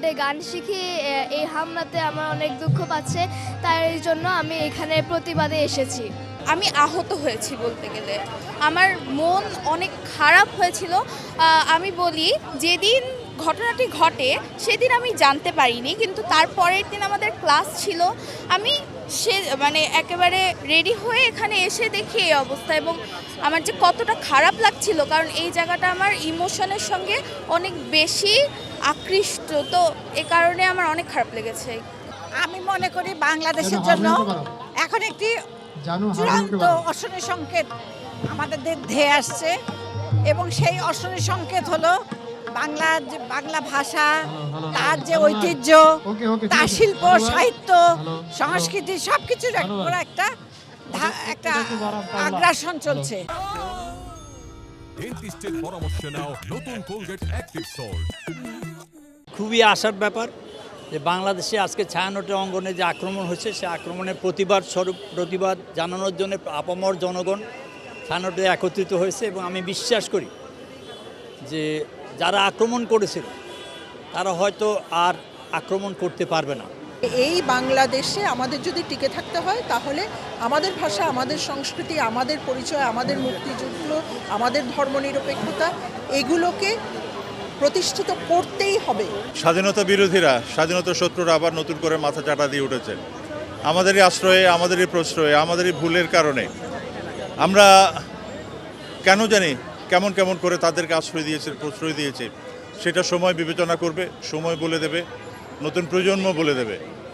স্কুলে গান শিখি, এই হামলাতে আমার অনেক দুঃখ পাচ্ছে, তাই জন্য আমি এখানে প্রতিবাদে এসেছি। আমি আহত হয়েছি বলতে গেলে, আমার মন অনেক খারাপ হয়েছিল। আমি বলি, যেদিন ঘটনাটি ঘটে সেদিন আমি জানতে পারিনি, কিন্তু তারপরের দিন আমাদের ক্লাস ছিল। আমি মানে একেবারে রেডি হয়ে এখানে এসে দেখি এই অবস্থা, এবং আমার যে কতটা খারাপ লাগছিল, কারণ এই জায়গাটা আমার ইমোশনের সঙ্গে অনেক বেশি আকৃষ্ট, তো এ কারণে আমার অনেক খারাপ লেগেছে। আমি মনে করি বাংলাদেশের জন্য এখন একটি চূড়ান্ত অশনি সংকেত আমাদের ধেয়ে আসছে, এবং সেই অশনি সংকেত হলো বাংলা ভাষা, তার যে ঐতিহ্য, তার শিল্প, সাহিত্য, সংস্কৃতি সবকিছুর একটা আগ্রাসন চলছে। ডেন্টিস্টের পরামর্শ নাও নতুন কোলগেট অ্যাক্টিভ সল্ট। খুবই আশার ব্যাপার যে বাংলাদেশে আজকে ছায়ানটের অঙ্গনে যে আক্রমণ হয়েছে, সে আক্রমণের প্রতিবাদ জানানোর জন্য আপামর জনগণ ছায়ানটে একত্রিত হয়েছে, এবং আমি বিশ্বাস করি যে যারা আক্রমণ করেছিল তারা হয়তো আর আক্রমণ করতে পারবে না। এই বাংলাদেশে আমাদের যদি টিকে থাকতে হয়, তাহলে আমাদের ভাষা, আমাদের সংস্কৃতি, আমাদের পরিচয়, আমাদের মুক্তিযুদ্ধ, আমাদের ধর্মনিরপেক্ষতা, এগুলোকে প্রতিষ্ঠিত করতেই হবে। স্বাধীনতা বিরোধীরা, স্বাধীনতা শত্রুরা আবার নতুন করে মাথা চাটা দিয়ে উঠেছে। আমাদেরই আশ্রয়ে, আমাদেরই প্রশ্রয়ে, আমাদেরই ভুলের কারণে আমরা কেন জানি কেমন করে তাদেরকে আশ্রয় দিয়েছে, প্রশ্রয় দিয়েছে, সেটা সময় বিবেচনা করবে, সময় বলে দেবে, নতুন প্রজন্ম বলে দেবে।